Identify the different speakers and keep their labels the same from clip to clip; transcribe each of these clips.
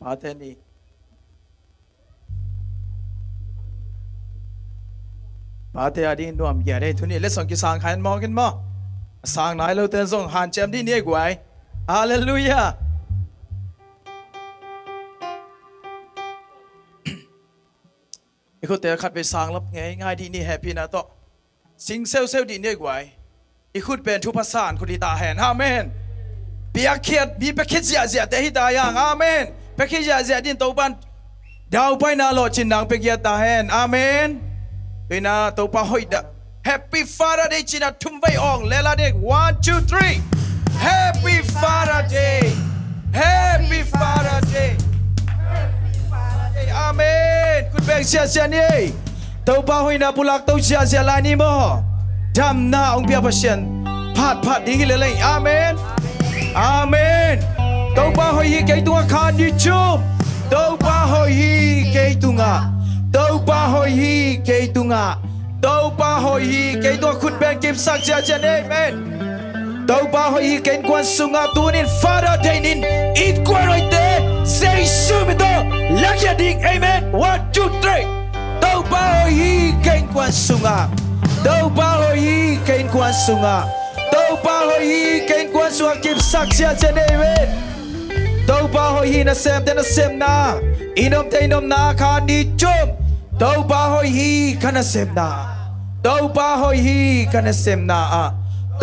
Speaker 1: มาเทนี่มาเทอดีนดวมแย่ได้ทุนี่เล็กส่งกิสางขันมองกันมั้งสางไหนเราเตือนส่งหันเจมที่นี่กว่าฮาเลลูยาไอ้คนเตะขัดไปสางรับง่ายที่นี่แฮปปี้นะต่อสิงเซลดีนี่กว่าไอ้คุณเป็นทุพสานคุณดีตาแหนอาเมนเปียกเขียดบีเปียกเขียดเสียแต่ฮิตายังอาเมนเปียกเขียดเสียดินตัวปันดาวไปนาโลจินดังเปียกเขียดตาแหนอาเมนเป็นนาตัวปันหอยดะ Happy Father Day จินาทุ่มไปอองเลลาเด็ก one two three Happy Father Day Happy Father Day อาเมนคุณเบงเสียนี่ตัวปันหอยนาปุลักตัวเสียลายนี่มั้งทำหน้าองค์เปียพัชนพัดดีกันเลยอาเมนอาเมนตัวป้าหอยเกยตัวขาดิจูบตัวป้าหอยเกยตุงะตัวป้าหอยเกยตุงะตัวป้าหอยเกยตัวคุณแบงกิมสักเจเนเมนตัวป้าหอยเกยกวนสุงะตัวนินฟาราเดนินอีกกวนไรเตเซซูมิโตลักยาดิงเอเมน one two three ตัวป้าหอยเกยกวนสุงะตัวป้าหอยเกยกวนสุงะตัวป้าหอยเกยกวนสุงะกิมสักเจเนเมนตัวป้าหอยน่ะเซมเดน่ะเซมนาอินอมเตนอมนาคานิจุมตัวป้าหอยคันน่ะเซมนาตัวป้าหอยคันน่ะเซมนา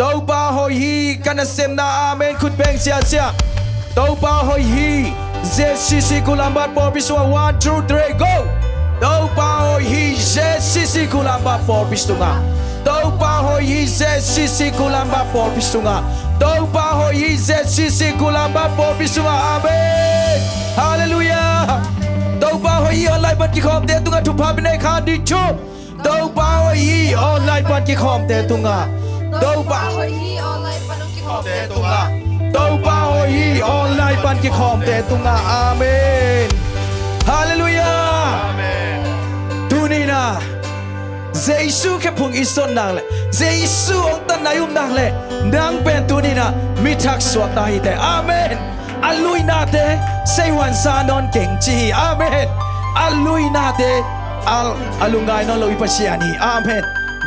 Speaker 1: ตัวป้าหอยคันน่ะเซมนาอาเมนคุณเบงเสียตัวป้าหอยเจสิสิกุลัมบัดปอบิสวา one two three go ตัวป้าหอยเจสิสิกุลัมบัดปอบิสตุงะตัวป้าหอยเจสิสิกุลัมบัดปอบิสตุงะตัวป้าหอยเจสิสิกุลัมบัดปอบิสตุงะอาเมนฮาเลลูยาตัวป้าหอยออนไลน์บัดกิคอมเตตุงะทุพาบินคาดิชูตัวป้าหอยออนไลน์บัดกิคอมเตตุงะตัวป้าหอยออนไลน์บัดกิคอมเตตุงะตัวป้าหอยออนไลน์บัดกิคอมเตตุงะอาเมนฮาเลลูยาอาเมนตุนีนาเจสุแค่พุงอิสอนนางเลยเจสุองตันนายุมนางเลยนางเป็นตุนีนามิทักสวดตาฮิเตอาเมนอัลลุยนาเตเซวันซานอนเก่งจีอาเมนอัลลุยนาเตอัลลุงไงนอนลอยปัชญานีอาเมน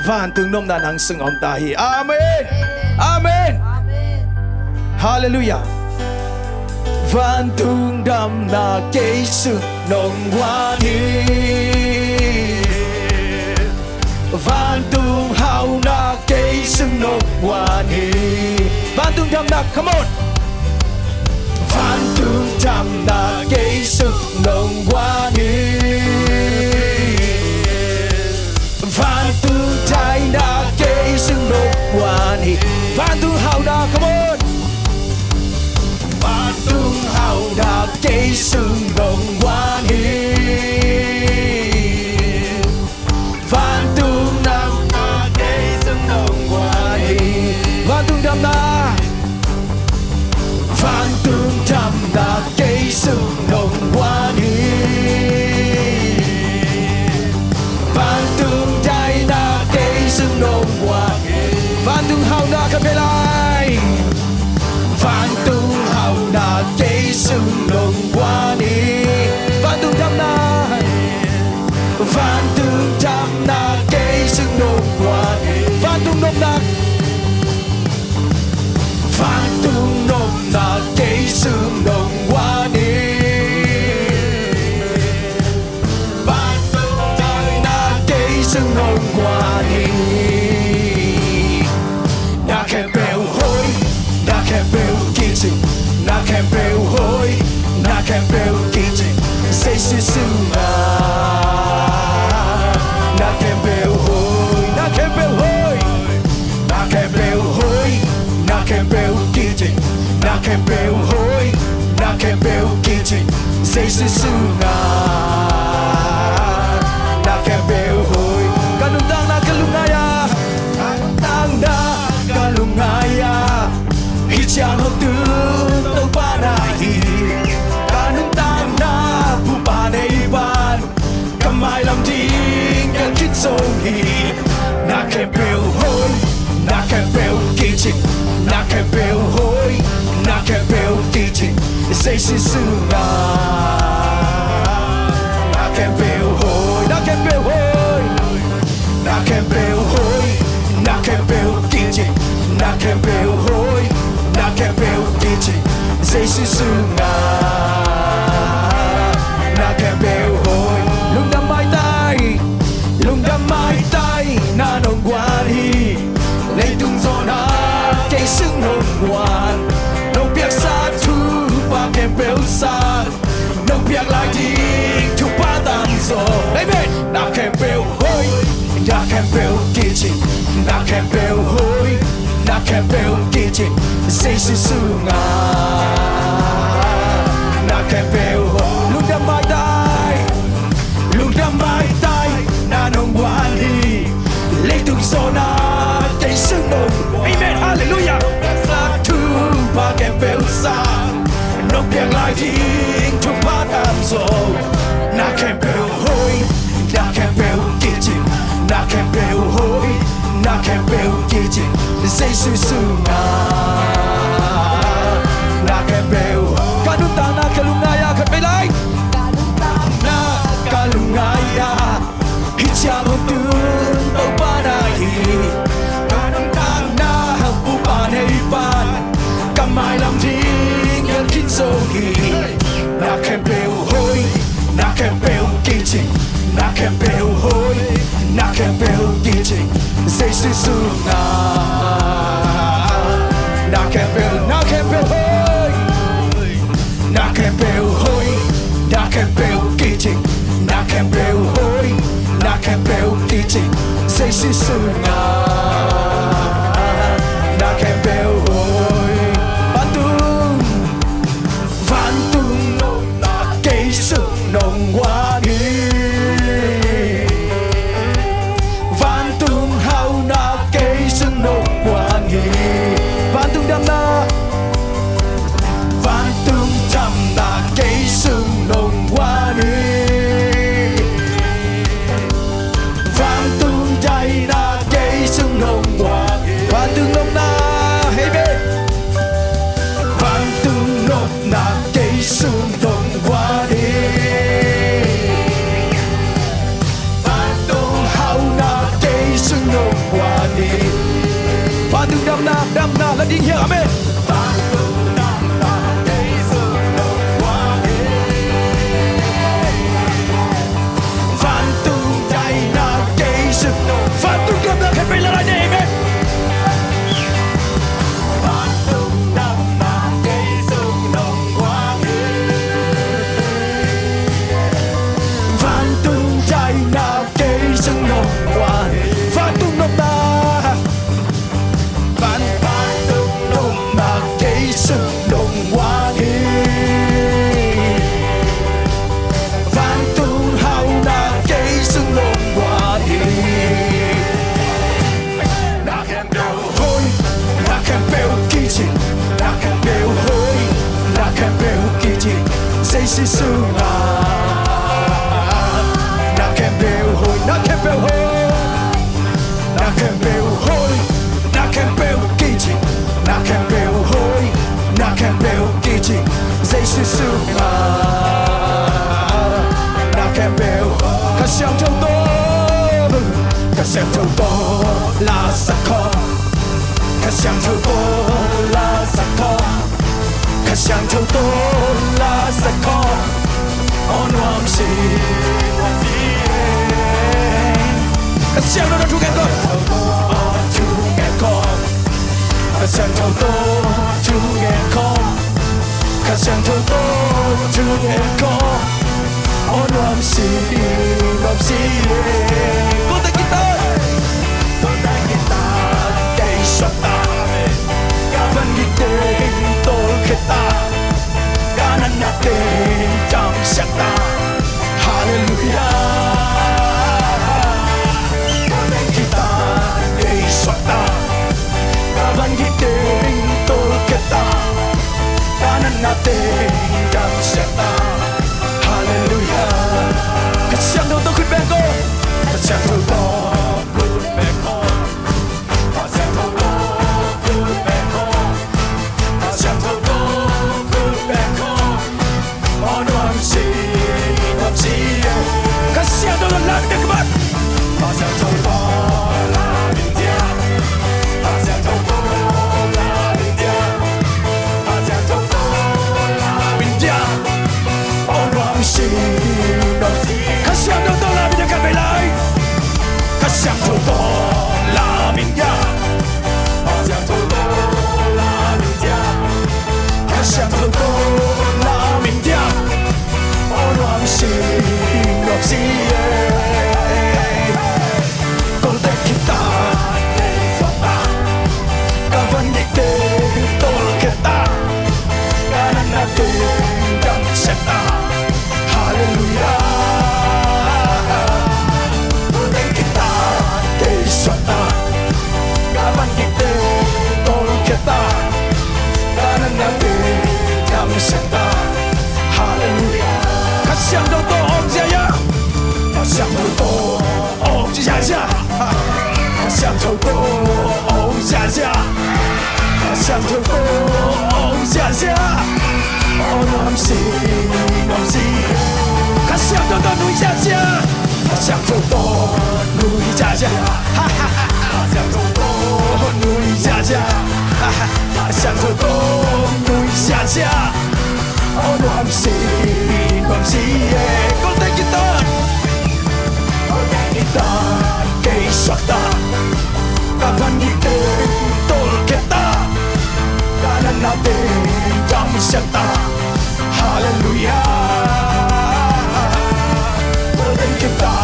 Speaker 1: วันตุงนมนานังสึงองตาฮิอาเมนอาเมนฮาเลลูยาวันตุงดำนาเกสุนงวานีVantung hauna keisung no wani Vantung damna come on Vantung damna keisung no wani Vantung daina keisung no wani Vantung hauna come on Vantung hauna keisung no wani Vantung damna keisung nong wani Vantung daina keisung nong wani Vantung hauna kapelai Vantung hauna keisung nong wani Vantung damna keisung nong wani Vantung nomna Vantung nomna keisung nong wani Vantung daina keisung nong wani Na kempel hoi Na kempel kitchen Na kempel hoi Na kempel kitchen Say susunga Na kempel hoi Na kempel hoi Na kempel hoi Na kempel kitchen Na kempel hoi Na kempel kitchen Say susunga Na kempel hoi Kanuntang na kalungaya Kanuntang na kalungaya Hichang hotu Tau panahi Kanuntang na pupanaiban Kamay lam ding Yang kitsohi Na kempel hoi Na kempel kitchen Na kempel hoi Na kempel kitchen Say susunga kempel kitchen say susunga na kempel lung damai tai na nong wali lấy tung sona cây sương nồng amen hallelujah sa tu ba kempel sa nong piang lai ting tu pa tam so na kempel hoi na kempel kitchen na kempel hoi na kempel kitchen say susunga na kempel kanuta na kalungaya kapelay na kalungaya hichang hutun tau panahi kanuta na pupanaypan kamay lam ting yan kinsogi na kempel hoi na kempel kitchen na kempel hoi na kempel kitchen say susunga na kempel hoi na kempel hoi na kempel kitchen na kempel hoi na kempel kitchen say susunga na kempel hoi vantung na cây sương nồng hoa đi vantung hau na cây sương nồng hoa đi vantung đam na vantung đam na cây sương nồng hoa đi vantung day na cây sương nồng hoa vantung nồng na hey babe vantung nồng na cây sương nồng hoa đi vantung hau na cây sương nồng hoa đi vantung đam na là điên hiệu amen vantung đam na cây sương nồng hoa đi vantung day na cây sương nồng vantung đam na cái bên là lại đây amen vantung đam na cây sương nồng hoa đi vantung day na cây sương nồng hoa đi vantung nồng na vantung nồng na cây sương nồng hoa đi vantung hau na cây sương nồng hoa đi na kempel hoi na kempel kitchen na kempel hoi na kempel kitchen say susunga na kempel hoi na kempel hoi na kempel hoi na kempel kitchen na kempel hoi na kempel kitchen say susunga na kempel ka xiang thâu to ka xiang thâu to la sa kho ka xiang thâu to la sa kho ka xiang thâu to la sa kho on wam si ka xiang thâu to thu gen ko thu gen ko ka xiang thâu to thu gen ko ka xiang thâu to thu gen ko on wam si con tay guitar cây sọt ta ca văn ghi tên tôi khét ta ca năn nát tên trong sắc ta hallelujah con tay guitar cây sọt ta ca văn ghi tên tôi khét ta ca năn nát tên trong sắc ta hallelujah ka xiang thâu to khuyết bè cô ka xiang thâu to khuyết bè cô ka xiang thâu to khuyết bè cô ka xiang thâu to khuyết bè cô on 下，向头高下下，向头高下下，我是，向头高下下，向头高下下，哈哈哈，向头高下下，哈哈，向头高下下，我是，con tay kita kay sakta kapan natin tol kita kanan natin kami sakta hallelujah con tay kita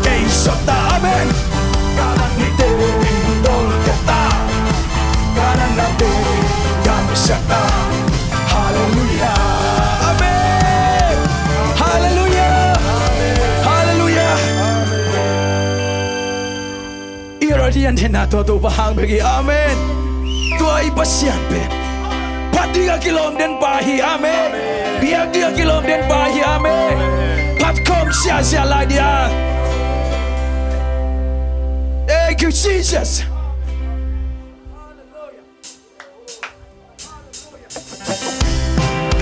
Speaker 1: kay sakta amen kanan natin tol kita kanan natin kami sakta hallelujah amen hallelujah hallelujah Iradian tenato to bahang bagi amen tua ipasian pe pat dia kilom den bahi amen biak dia kilom den bahi amen pat kom sia la dia thank you Jesus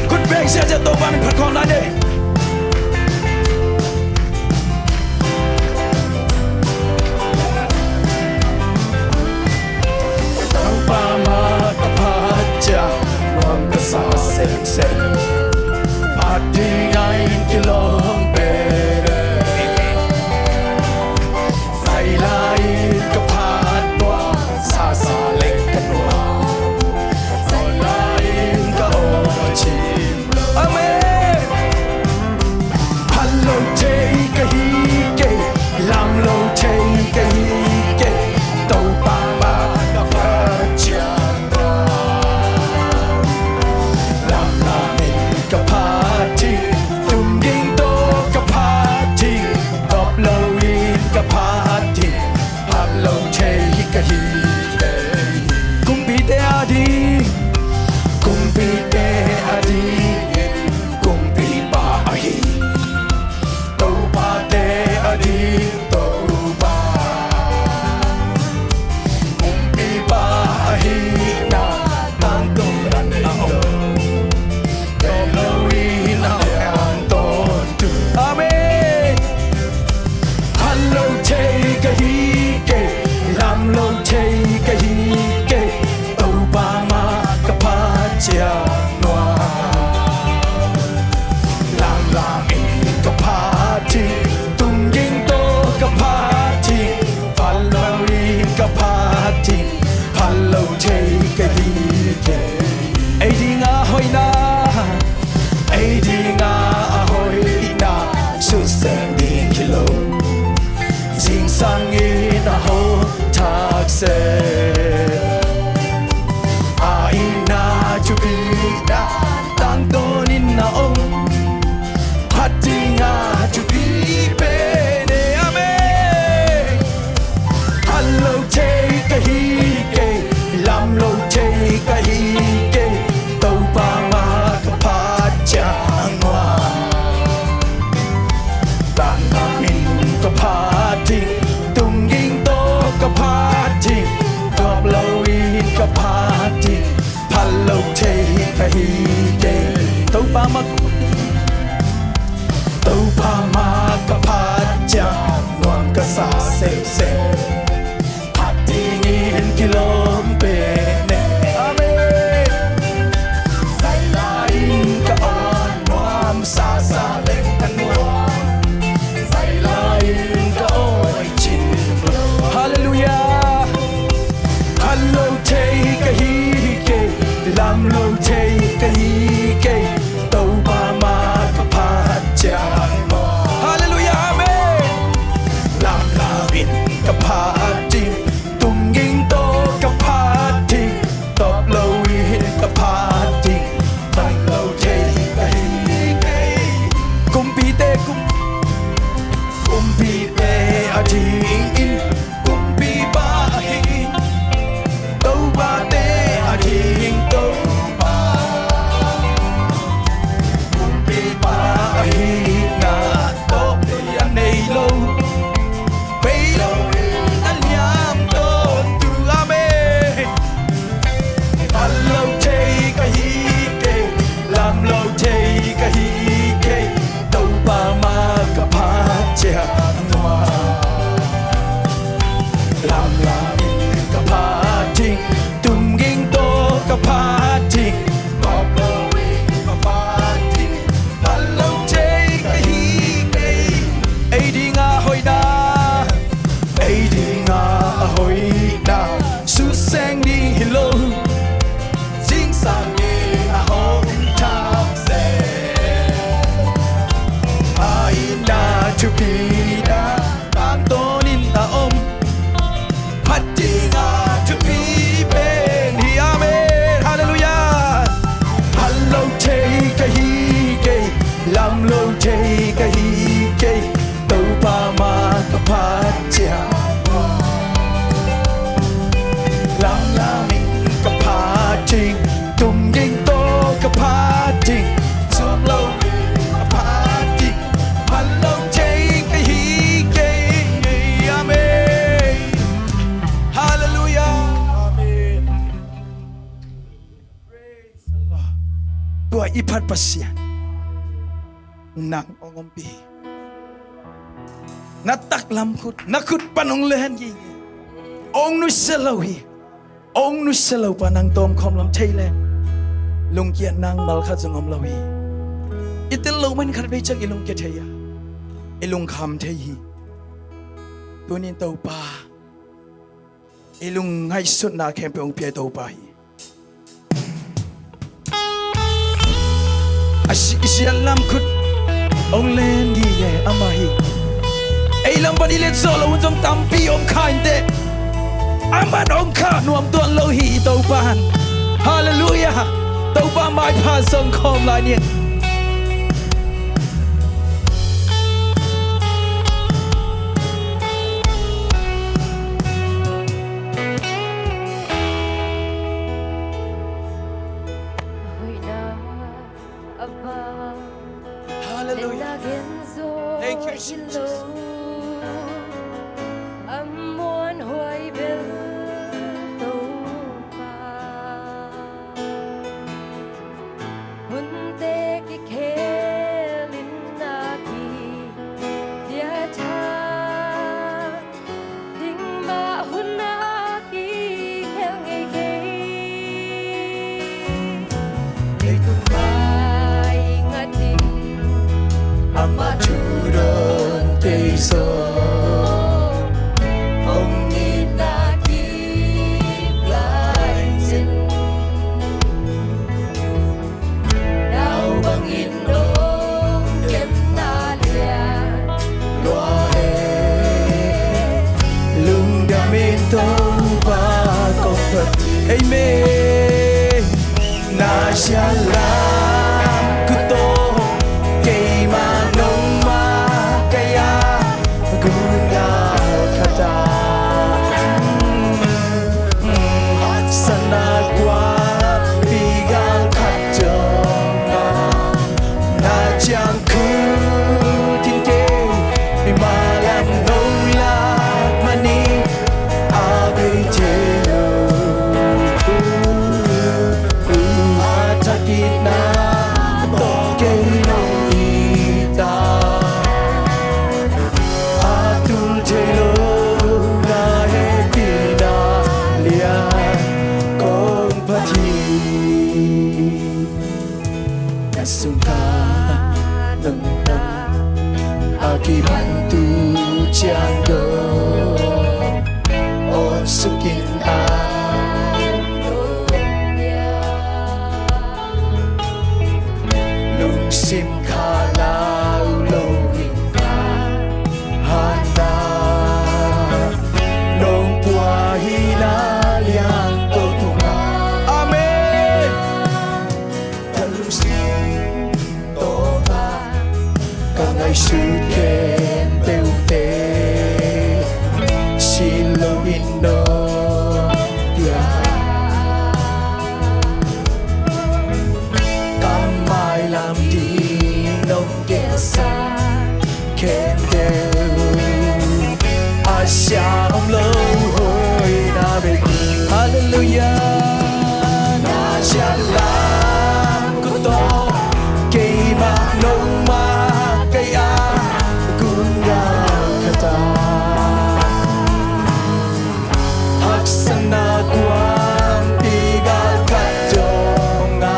Speaker 1: คุณเบงเสียจะโตมาเป็นผัดของนั่นเองSen Adi ngayon kilong pere Sailain kapatwa Sasaling kanwa Solain ka o chimlo Amen Halo tay kahike Lamlo tay kahike Tau pa ba kapatya kapati tungging to kapati toplawin kapati hablaw chay kahike kumpite adi kumpite adi kumpi pa ahi tawpate adi tawpa kumpi pa ahi na tanturan ako Amen. Hello, take a hike. Lamlo, take a hike. Obama, kapatya, noa. Lam laming kapati. Tungging to kapati. Palawin kapati. Hello, take a hike. Aiding ahoy na. Aiding ahoy na. Susending kilo. Sing sangin aho takse. Aina jubina. Tangtonin na ong. Hatinga jubibene. Amen. Hello take a hike. Lamlo take a hike. Taupa makapatya angwa. Kapati, tungging to kapati, toplawin kapati, palaw tay kahige, taupa magpapatya, nuang kasasepse, patingin kilom pene, amen. Sailain kaon, nuam sasaling kanwa. Hallelujah. Hello, take a hike. Lamlo, take a hike. Tauba magpapatya. Hallelujah, amen. Lam lamin kapati. Tungging to kapati. Toplawin kapati. Hello, take a hike. Kumpite tupida Antonin taom Patinga tupiben Hi amen Hallelujah Hallo chei ka hi ke Lam lo chei ka hi ke Tau pa ma ka pa chia Lam la min ka pa ching Tum ding to ka pa ching Suốt lâu ka pa ching Hallo chei ka hi ke Amen Hallelujah Amen Praise the Lord Tua ipat pasyan Nang ongompi Natak lamkut Nakut panong lehen yi Ong nu selaw hi Ong nu selaw panang tom khom lam chay len Lung kiat nang mal khat zong om law hi Itil law man khat bay chak ilung kiat thaya Ilung kham thay hi Tunin tau pa Ilung ngay sut na khem pe ong pia tau pa hi Asya lamkut Ong len gi ye amahi Ay lam ban ilet solo un jong tampi om khain te Aman ong kha nuam tuan lo hi tau pan Hallelujah Tau pa mai pa song khom lai nien Hallelujah Thank you Jesus So ông nhìn na kim lại xin đau bằng in đông kiếm na lia loa e lung đam in tông và công phật amen na shalom kuto kay manong ma kaya Akibantu Ciando On sukin Lung sim khalau lohing Hana Nong puahi na liang totunga Amen Talung sim Toba Kangai suken teute Silo indo dia Kamai lam di nong kesa Kende Asya om lo hoi na bek Hallelujah Na shalom kuto Kay ma nong ma kaya Kunga kata Haksana kuam tigal kajonga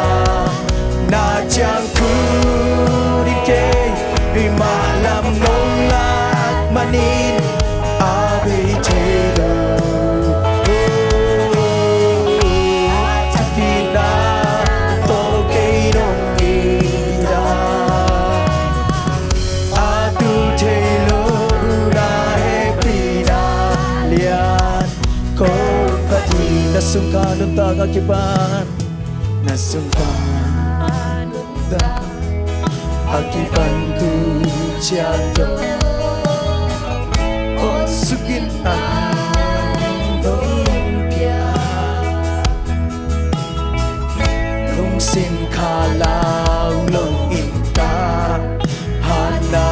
Speaker 1: Na chang kurike Malam nolak manin Abe telo Takina Toke nong ida Adul telo sungka lunta kakipan na sungka lunta akipan tu jago oh sugin ang lumpia lung sim khalau lung inta hana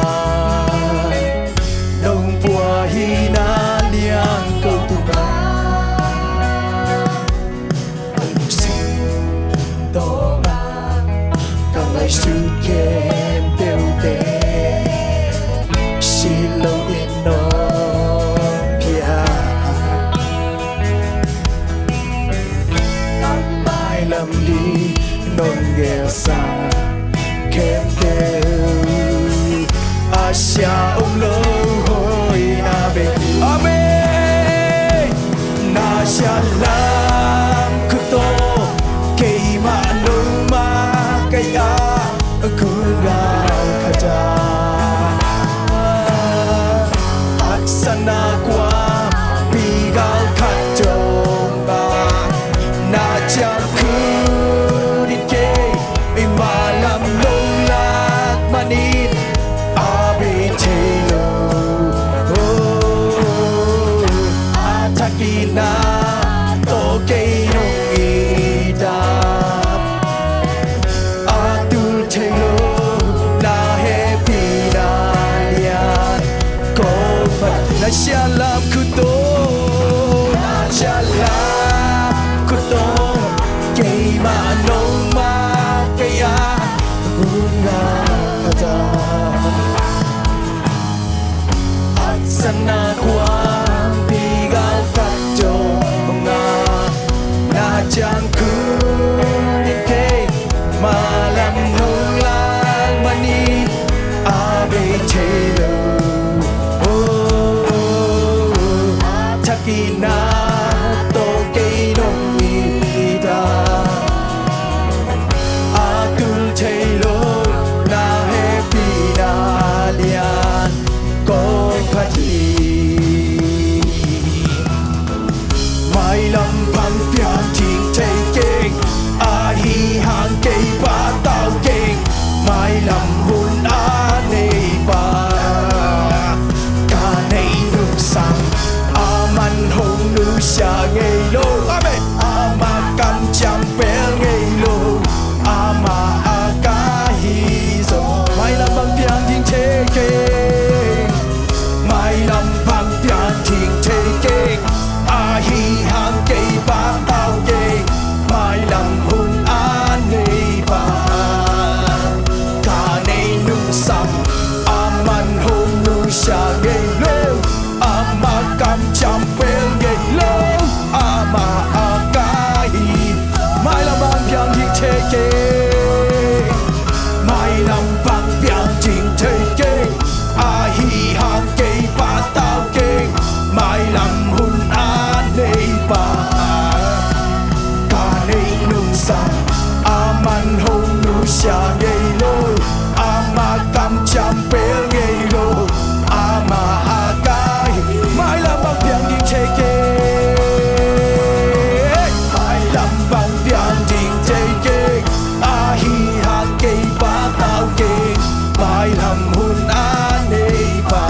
Speaker 1: lung bua hina liang câu tu ba lung sim to ba ka mai su kem teu te si lo in no pia mai lam đi non gheo xa kem teu Asia ông lỡ hồi na về Amen na sia lam cứ to cây mà nô ma cây a cứ gạo khaja aksana qua pi gạo khát trông ba na chạm cứ đi kê mà làm lông lạc mà nín Atakina toke no ida Atul chelo na happy na lian ko pat na shalam kuto na shalam kuto kay manong ma kaya bunga kata at sana kwa chẳng cứ đi kê mà làm hương lang mani a bê chê lơ Takina to kê nông y ta a tul chê lơ na happy na lian có phát hi mai lâm phăng pian a hi hang cây ba tao keng mai làm hôn a nei ba ca nei nước sang a man hong nữ xa ngây lô a ma cam chăm bel ngây lô a ma a ca hi zo mai làm bằng pian ting che keng mai làm bằng pian ting che keng a hi hang cây ba tao keng mai làm hôn an nei ba ca nei nung sam aman hôn nu sa gay lo ama cam chăm bel gay lo ama a ca hi mai làm bằng pian ting che ke mai làm bằng pian ting che ke a hi hang cây ba tao ke mai làm hôn an nei ba aman hong nu xa ngây lô ama cam chăm bel ngây lô ama a ca mai làm bằng pian ting che ke mai làm bằng pian ting che ke a hi ha cây ba tao ke mai làm hôn an nei ba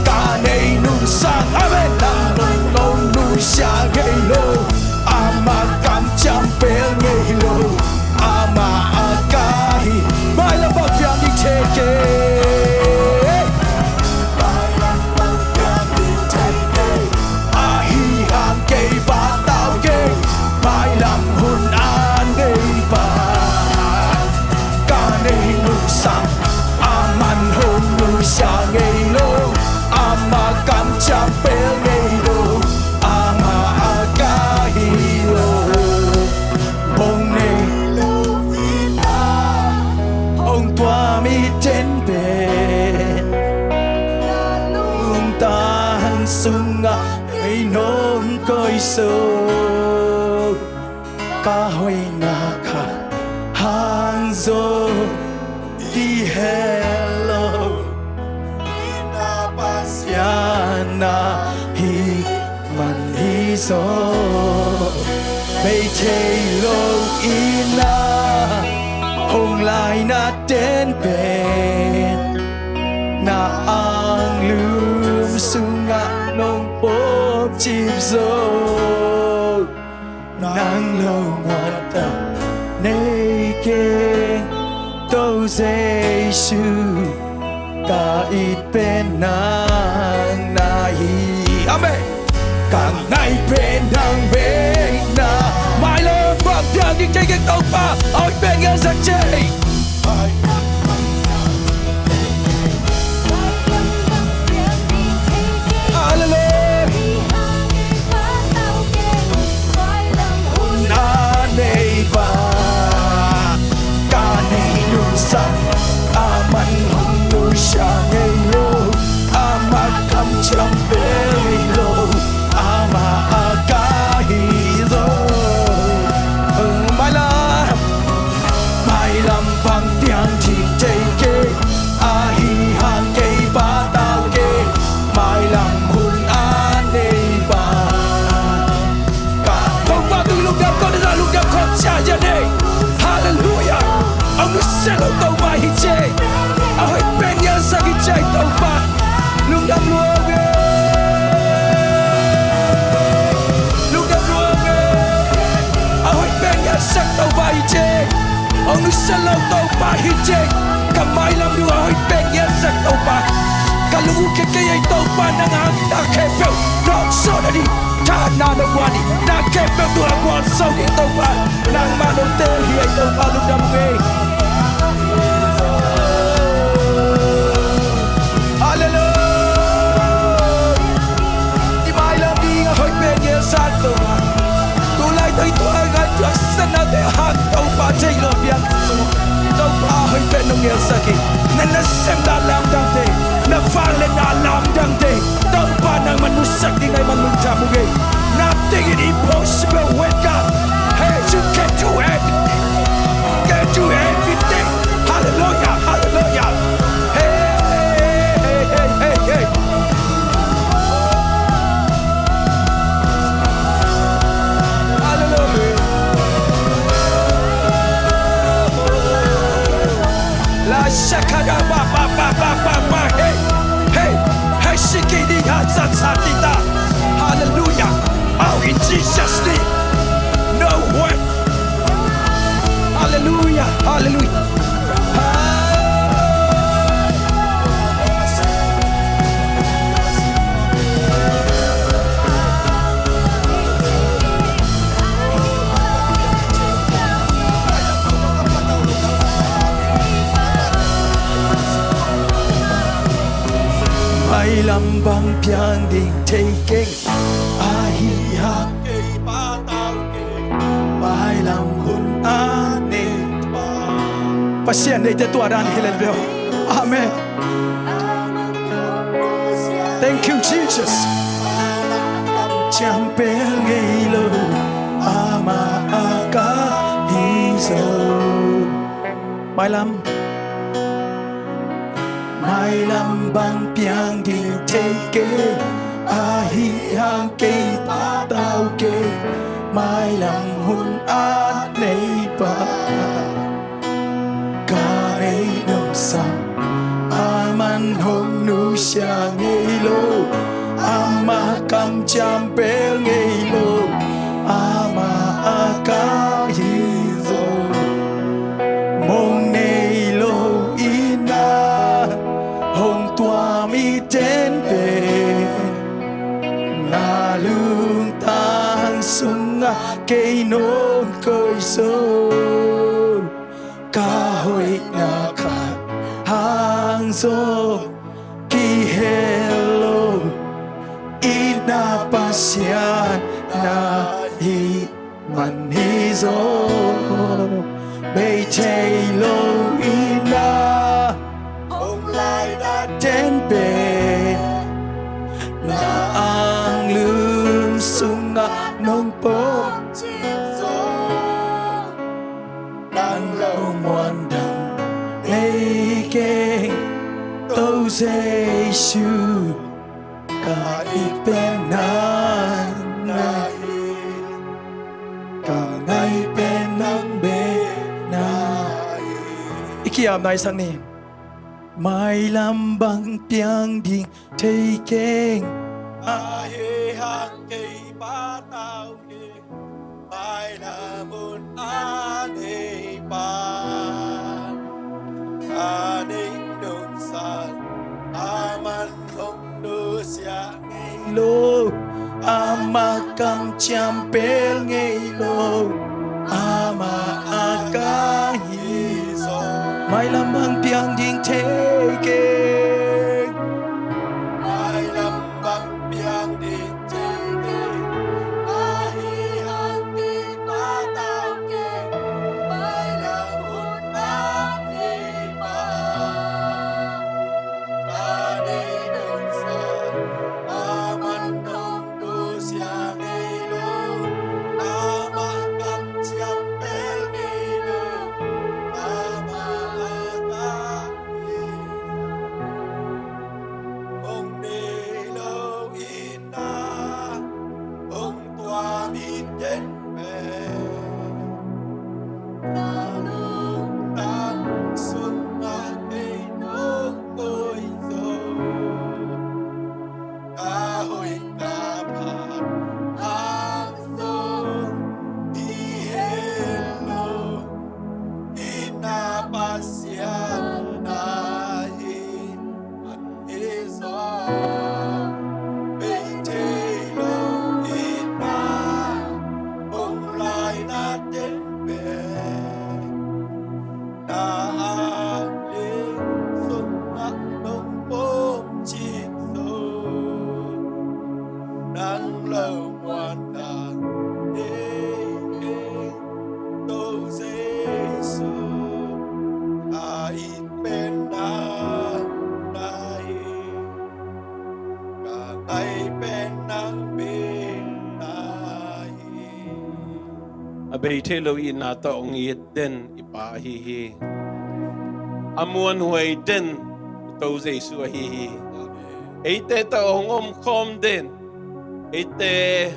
Speaker 1: ca nei nu sang amen làm hong nu xa ngây lô ama cam chăm bel ngây lô ama a ca hi mai làm bằng pian ting che ke mai làm bằng pian ting che ke a hi hang cây ba tao ke mai làm hôn an nei ba ca nei nu sang aman hôn nu xa ngây lô ama cam chăm bel ngây lô ama a ca hi ông tua mi trên bền lung ta hăng sung ngã ấy nôm coi sâu ca hồi na khả hàng dô đi hello ina pasiana hi man hi gió mây thay lâu ina hồng lại na đến bên na ang lum sunga nong pop chip zo nang lâu ngoan tâm nay kê tô dây su cả ít bên nàng na hi amen càng ngày bên nàng bên na mai lên vang tiếng đi chơi cái tàu pa ôi bên nghe giật chơi sẽ lâu tàu bài hít chê à hơi bên nhớ sa khi chạy tàu bạc lúc đâm luôn ghê lúc đâm luôn ghê à hơi bên nhớ sa tàu bài hít chê ông nước sẽ lâu tàu bài hít chê cả mai làm đua à hơi bên nhớ sa tàu bạc cả lúc cái ấy tàu bạc năng hàng ta kẹp phèo nó sợ đã đi ta na nó qua đi na kẹp phèo đua qua sau cái tàu bạc năng mà nó tê hiện tàu bạc lúc đâm ghê chơi lo biang tàu ba hơi bên nông nghiệp saki nên nó xem đã làm đăng thế nó vang lên đã làm đăng thế tàu ba năng mình muốn sắc đi ngay mình muốn trả mua ghê nothing is impossible with God hey you can do everything can do everything hallelujah hallelujah hey hey hey hey hey Shakara ba ba ba ba ba ba hey hey hey shikidi hatsatita hallelujah oh in Jesus name no way hallelujah hallelujah mai lam bang piang ding thay keng a hi ha ke ba tao ke mai lam hun a ne pasien nei te tua dan hilen beo amen thank you Jesus cham pe ngei lo ama aka hi so mai lam bang piang đi thay kê a hi hang kê ba tao kê mai làm hun a nei ba ca ei nông sang a man hong nu sia ngei lo a ma kam cham pe ngei lo a ma a ca hi zo mong nei lo hồng tua mi trên bề na lương tang sung cây nôn cơi sâu ca hội na khát hàng dô ki hello ina pasian na hi man hi zo bay chạy lâu ina đến bên là ang lương sung nông bố đang lâu ngoan đằng lấy kê tâu dây su cả ít bên nan am nai sang ni mai lam bang piang ding thei keng a he hang kei ba tao ke mai la mun an he pa a nei dong sa aman không đưa sia ngay lô ama cam cham pel ngay lô ama aka hi so mai lam bang piang ding thế ke mai lam bang piang ding thế ke a hi hang ki pa tao ke mai la mun a hi pa a nei dong sa aman không đưa sia ngay lô ama cam cham pel ngay lô ama aka hi ông đi lâu in na ông tua min yen về ta lúc tan xuân na cây nước tôi rồi ca hồi ca phạt hàng sông đi hello ina pasian na in an iso bây thế lâu ina ông lại na đến về na đi xuân na đông bom chim rồi nắng lâu ngoan đàn đi tô Giêsu ai bên na nay cả ngày bên nắng bên nay
Speaker 2: Abay telo ina to ong yet den ipahihi. Amuan huay den ito Jesu ahihi. Eite to ong kom den. Eite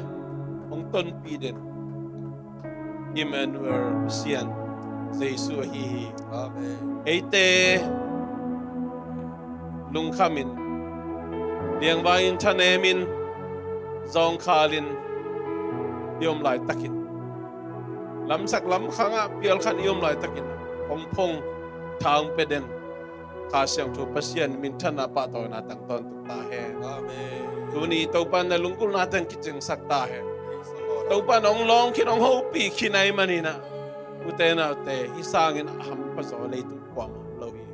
Speaker 2: ong tonpi den. Emmanuel sian Jesu ahihi.
Speaker 1: Amen
Speaker 2: Eite lung kamin. Liang bayin tanemin zong kalin yom lai takin. Lam sak lam khanga pial khan yom lai takin ong phong thang peden ka siang thu pasien min thana pa to na tang ton tu ta he
Speaker 1: Amen
Speaker 2: tu ni to pan na lungkul na tan kicheng sak ta he to pan ong long kin ong ho pi khinai manina utena te hisangin aham pa so le tu kwam lo hi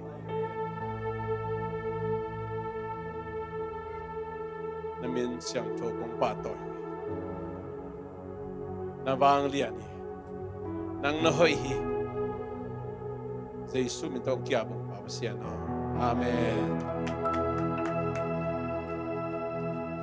Speaker 2: na min siang thu kong pa to na wang lian hi nang nahoy hi Jesu min tong kia bong papasian. Amen.